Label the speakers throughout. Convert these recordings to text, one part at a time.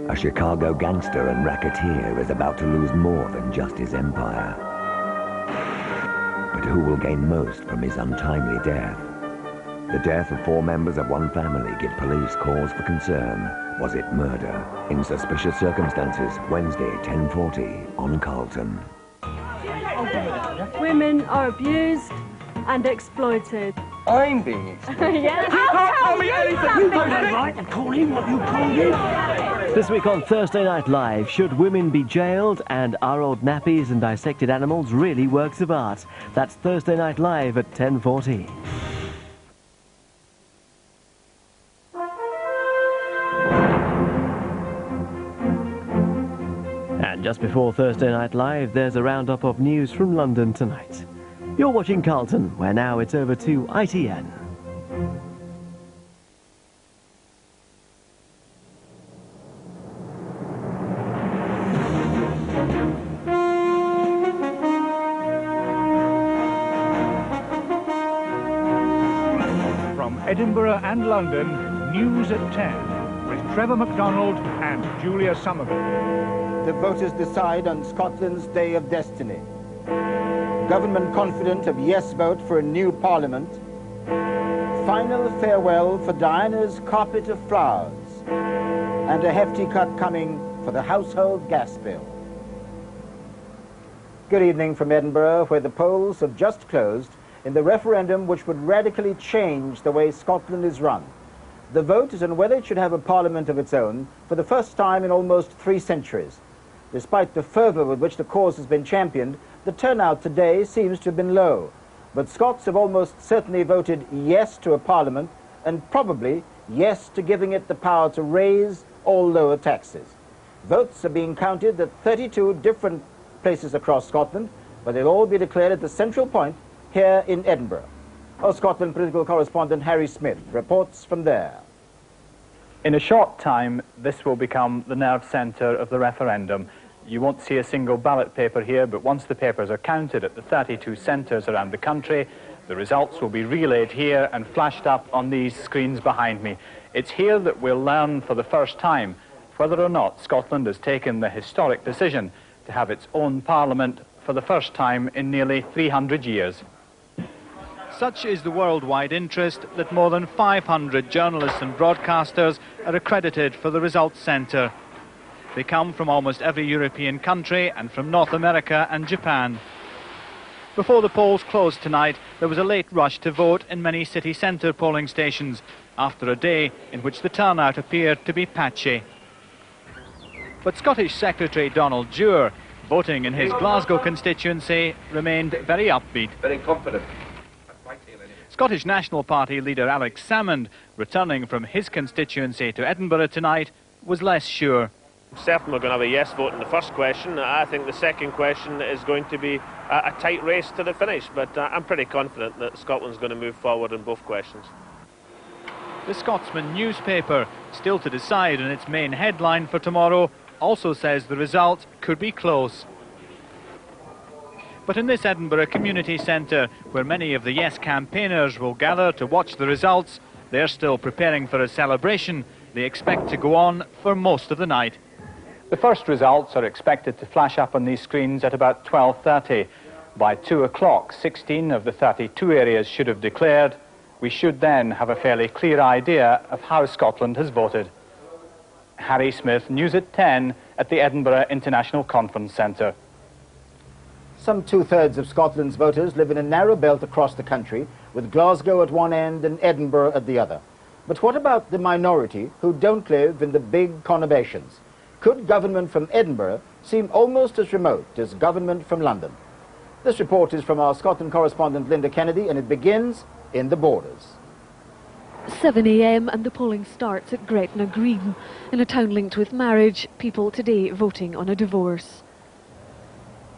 Speaker 1: A Chicago gangster and racketeer is about to lose more than just his empire. But who will gain most from his untimely death? The death of 4 members of one family give police cause for concern. Was it murder? In suspicious circumstances, Wednesday, 10:40 on Carlton.
Speaker 2: Women are abused and exploited.
Speaker 3: I'm being exploited.
Speaker 2: Yeah.
Speaker 3: You can't tell me anything!
Speaker 4: You got that right to call him what you called him.
Speaker 5: This week on Thursday Night Live, should women be jailed and are old nappies and dissected animals really works of art? That's Thursday Night Live at 10:40. And just before Thursday Night Live, there's a roundup of news from London tonight. You're watching Carlton, where now it's over to ITN.
Speaker 6: From Edinburgh and London, news at 10 with Trevor McDonald and Julia Somerville.
Speaker 7: The voters decide on Scotland's day of destiny. Government confident of yes vote for a new parliament. Final farewell for Diana's carpet of flowers. And a hefty cut coming for the household gas bill. Good evening from Edinburgh, where the polls have just closed in the referendum which would radically change the way Scotland is run. The vote is on whether it should have a parliament of its own for the first time in almost 3 centuries. Despite the fervour with which the cause has been championed, the turnout today seems to have been low. But Scots have almost certainly voted yes to a parliament and probably yes to giving it the power to raise or lower taxes. Votes are being counted at 32 different places across Scotland, but they'll all be declared at the central point here in Edinburgh. Our Scotland political correspondent Harry Smith reports from there.
Speaker 8: In a short time, this will become the nerve centre of the referendum. You won't see a single ballot paper here, but once the papers are counted at the 32 centres around the country, the results will be relayed here and flashed up on these screens behind me. It's here that we'll learn for the first time whether or not Scotland has taken the historic decision to have its own parliament for the first time in nearly 300 years. Such is the worldwide interest that more than 500 journalists and broadcasters are accredited for the Results Centre. They come from almost every European country and from North America and Japan. Before the polls closed tonight, there was a late rush to vote in many city centre polling stations, after a day in which the turnout appeared to be patchy. But Scottish Secretary Donald Dewar, voting in his Glasgow constituency, remained very upbeat.
Speaker 3: Very confident.
Speaker 8: Scottish National Party leader Alex Salmond, returning from his constituency to Edinburgh tonight, was less sure.
Speaker 9: Certainly we're going to have a yes vote in the first question. I think the second question is going to be a tight race to the finish, but I'm pretty confident that Scotland's going to move forward in both questions.
Speaker 8: The Scotsman newspaper, still to decide on its main headline for tomorrow, also says the result could be close. But in this Edinburgh community centre, where many of the yes campaigners will gather to watch the results, they're still preparing for a celebration they expect to go on for most of the night. The first results are expected to flash up on these screens at about 12:30. By 2 o'clock, 16 of the 32 areas should have declared. We should then have a fairly clear idea of how Scotland has voted. Harry Smith, News at 10 at the Edinburgh International Conference Centre.
Speaker 7: Some 2/3 of Scotland's voters live in a narrow belt across the country, with Glasgow at one end and Edinburgh at the other. But what about the minority who don't live in the big conurbations? Could government from Edinburgh seem almost as remote as government from London? This report is from our Scotland correspondent Linda Kennedy, and it begins in the Borders.
Speaker 10: 7 a.m. and the polling starts at Gretna Green, in a town linked with marriage, people today voting on a divorce.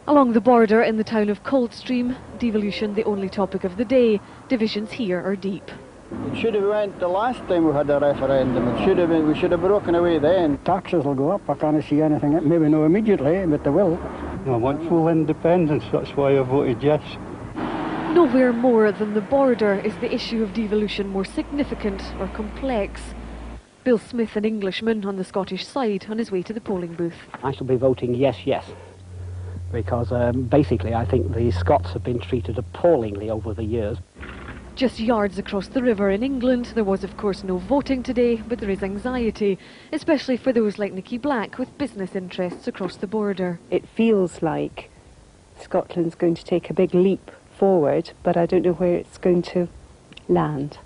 Speaker 10: Along the border in the town of Coldstream, devolution the only topic of the day, divisions here are deep.
Speaker 11: It should have went the last time we had a referendum. It should have been, we should have broken away then.
Speaker 4: Taxes will go up. I can't see anything. Maybe not immediately, but they will.
Speaker 12: I want full independence. That's why I voted yes.
Speaker 10: Nowhere more than the border is the issue of devolution more significant or complex. Bill Smith, an Englishman on the Scottish side, on his way to the polling booth.
Speaker 4: I shall be voting yes, yes, because basically I think the Scots have been treated appallingly over the years.
Speaker 10: Just yards across the river in England, there was of course no voting today, but there is anxiety, especially for those like Nicky Black with business interests across the border.
Speaker 13: It feels like Scotland's going to take a big leap forward, but I don't know where it's going to land.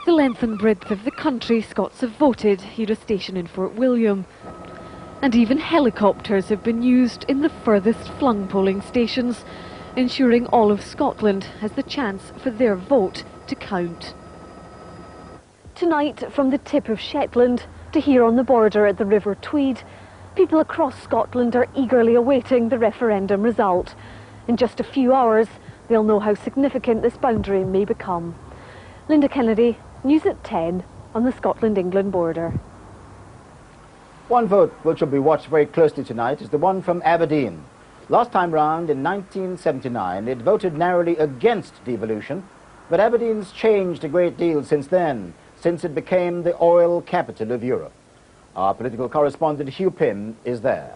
Speaker 10: The length and breadth of the country, Scots have voted. Here a station in Fort William. And even helicopters have been used in the furthest flung polling stations, ensuring all of Scotland has the chance for their vote to count. Tonight, from the tip of Shetland to here on the border at the River Tweed, people across Scotland are eagerly awaiting the referendum result. In just a few hours, they'll know how significant this boundary may become. Linda Kennedy, News at 10 on the Scotland-England border.
Speaker 7: One vote which will be watched very closely tonight is the one from Aberdeen. Last time round, in 1979, it voted narrowly against devolution, but Aberdeen's changed a great deal since then, since it became the oil capital of Europe. Our political correspondent Hugh Pym is there.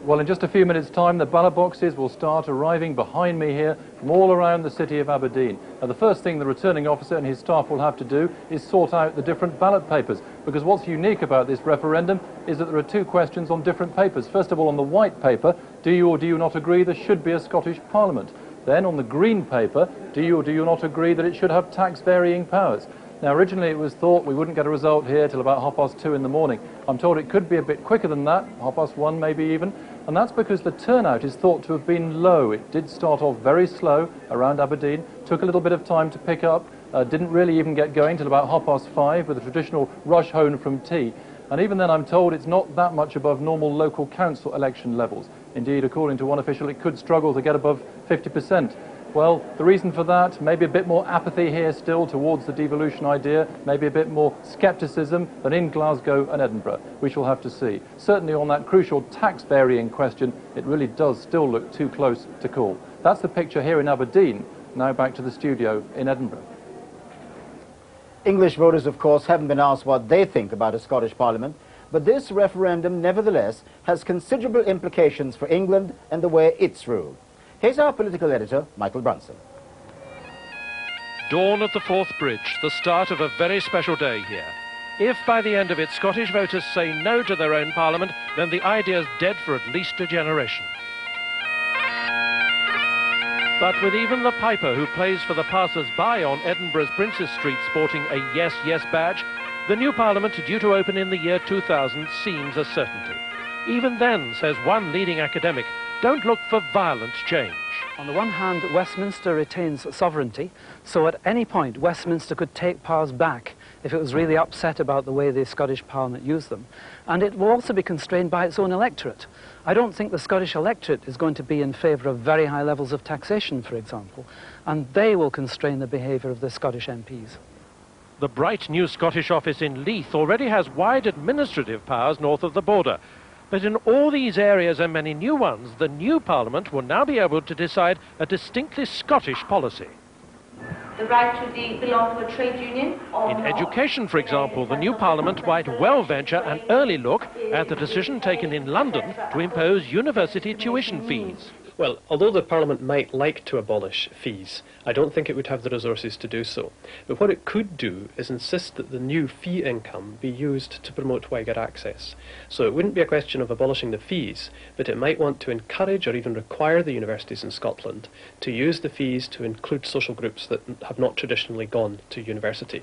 Speaker 8: Well, in just a few minutes' time, the ballot boxes will start arriving behind me here from all around the city of Aberdeen. Now, the first thing the returning officer and his staff will have to do is sort out the different ballot papers, because what's unique about this referendum is that there are two questions on different papers. First of all, on the white paper, do you or do you not agree there should be a Scottish Parliament? Then, on the green paper, do you or do you not agree that it should have tax-varying powers? Now, originally it was thought we wouldn't get a result here till about 2:30 in the morning. I'm told it could be a bit quicker than that, 1:30 maybe even, and that's because the turnout is thought to have been low. It did start off very slow around Aberdeen, took a little bit of time to pick up, didn't really even get going till about 5:30 with a traditional rush home from tea. And even then I'm told it's not that much above normal local council election levels. Indeed, according to one official, it could struggle to get above 50%. Well, the reason for that, maybe a bit more apathy here still towards the devolution idea, maybe a bit more scepticism than in Glasgow and Edinburgh. We shall have to see. Certainly on that crucial tax-varying question, it really does still look too close to call. That's the picture here in Aberdeen. Now back to the studio in Edinburgh.
Speaker 7: English voters, of course, haven't been asked what they think about a Scottish Parliament, but this referendum, nevertheless, has considerable implications for England and the way it's ruled. Here's our political editor, Michael Brunson.
Speaker 14: Dawn at the Forth Bridge, the start of a very special day here. If by the end of it Scottish voters say no to their own parliament, then the idea's dead for at least a generation. But with even the piper who plays for the passers-by on Edinburgh's Princes Street sporting a yes, yes badge, the new parliament due to open in the year 2000 seems a certainty. Even then, says one leading academic, don't look for violent change.
Speaker 15: On the one hand, Westminster retains sovereignty, so at any point Westminster could take powers back if it was really upset about the way the Scottish Parliament used them. And it will also be constrained by its own electorate. I don't think the Scottish electorate is going to be in favour of very high levels of taxation, for example, and they will constrain the behaviour of the Scottish MPs.
Speaker 14: The bright new Scottish office in Leith already has wide administrative powers north of the border. But in all these areas and many new ones, the new Parliament will now be able to decide a distinctly Scottish policy.
Speaker 16: The right to belong to a trade union or
Speaker 14: in education, for example, the new Parliament might well venture an early look at the decision taken in London to impose university tuition fees.
Speaker 17: Well, although the Parliament might like to abolish fees, I don't think it would have the resources to do so. But what it could do is insist that the new fee income be used to promote wider access. So it wouldn't be a question of abolishing the fees, but it might want to encourage or even require the universities in Scotland to use the fees to include social groups that have not traditionally gone to university.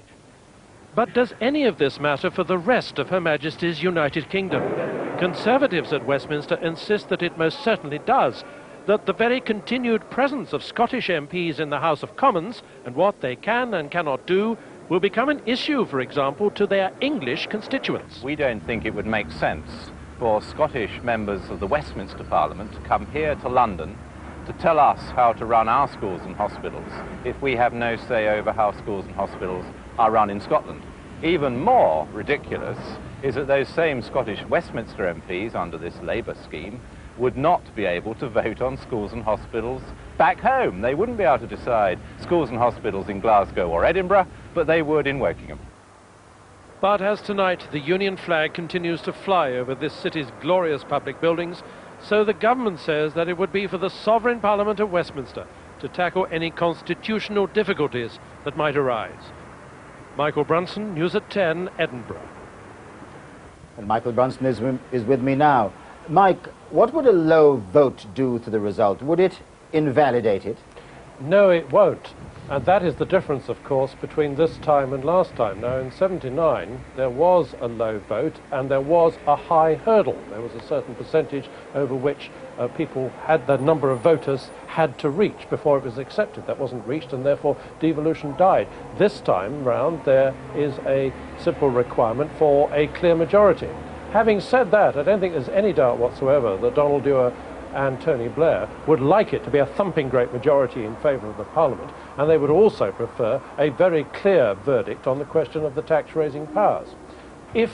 Speaker 14: But does any of this matter for the rest of Her Majesty's United Kingdom? Conservatives at Westminster insist that it most certainly does, that the very continued presence of Scottish MPs in the House of Commons and what they can and cannot do will become an issue, for example, to their English constituents.
Speaker 18: We don't think it would make sense for Scottish members of the Westminster Parliament to come here to London to tell us how to run our schools and hospitals if we have no say over how schools and hospitals are run in Scotland. Even more ridiculous is that those same Scottish Westminster MPs under this Labour scheme would not be able to vote on schools and hospitals back home. They wouldn't be able to decide schools and hospitals in Glasgow or Edinburgh, but they would in Wokingham.
Speaker 14: But as tonight the Union flag continues to fly over this city's glorious public buildings, so the government says that it would be for the Sovereign Parliament of Westminster to tackle any constitutional difficulties that might arise. Michael Brunson, News at 10, Edinburgh.
Speaker 7: And Michael Brunson is with me now. Mike, what would a low vote do to the result? Would it invalidate it?
Speaker 14: No, it won't. And that is the difference, of course, between this time and last time. Now, in '79, there was a low vote and there was a high hurdle. There was a certain percentage over which people had, the number of voters had to reach before it was accepted. That wasn't reached, and therefore devolution died. This time round, there is a simple requirement for a clear majority. Having said that, I don't think there's any doubt whatsoever that Donald Dewar and Tony Blair would like it to be a thumping great majority in favour of the Parliament, and they would also prefer a very clear verdict on the question of the tax-raising powers. If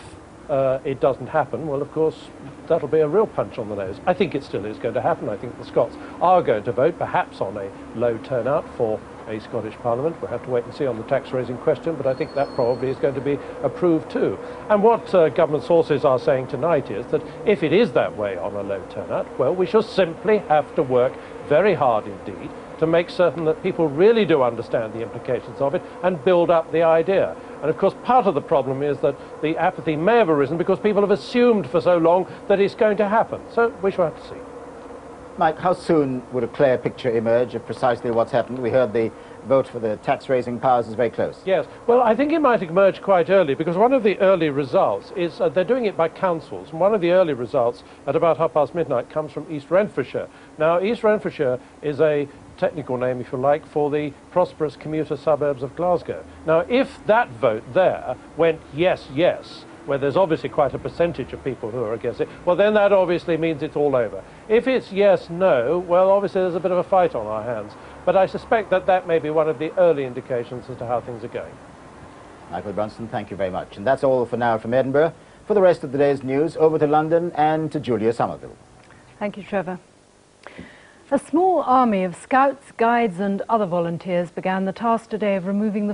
Speaker 14: it doesn't happen, well, of course, that'll be a real punch on the nose. I think it still is going to happen. I think the Scots are going to vote, perhaps on a low turnout for a Scottish Parliament. We'll have to wait and see on the tax-raising question, but I think that probably is going to be approved too. And what government sources are saying tonight is that if it is that way on a low turnout, well, we shall simply have to work very hard indeed to make certain that people really do understand the implications of it and build up the idea. And of course, part of the problem is that the apathy may have arisen because people have assumed for so long that it's going to happen. So we shall have to see.
Speaker 7: Mike, how soon would a clear picture emerge of precisely what's happened? We heard the vote for the tax-raising powers is very close.
Speaker 14: Yes. Well, I think it might emerge quite early, because one of the early results is they're doing it by councils. And one of the early results at about midnight comes from East Renfrewshire. Now, East Renfrewshire is a technical name, if you like, for the prosperous commuter suburbs of Glasgow. Now, if that vote there went yes, yes, where there's obviously quite a percentage of people who are against it, well, then that obviously means it's all over. If it's yes, no, well, obviously there's a bit of a fight on our hands. But I suspect that that may be one of the early indications as to how things are going.
Speaker 7: Michael Brunson, thank you very much. And that's all for now from Edinburgh. For the rest of the day's news, over to London and to Julia Somerville.
Speaker 19: Thank you, Trevor. A small army of scouts, guides and other volunteers began the task today of removing the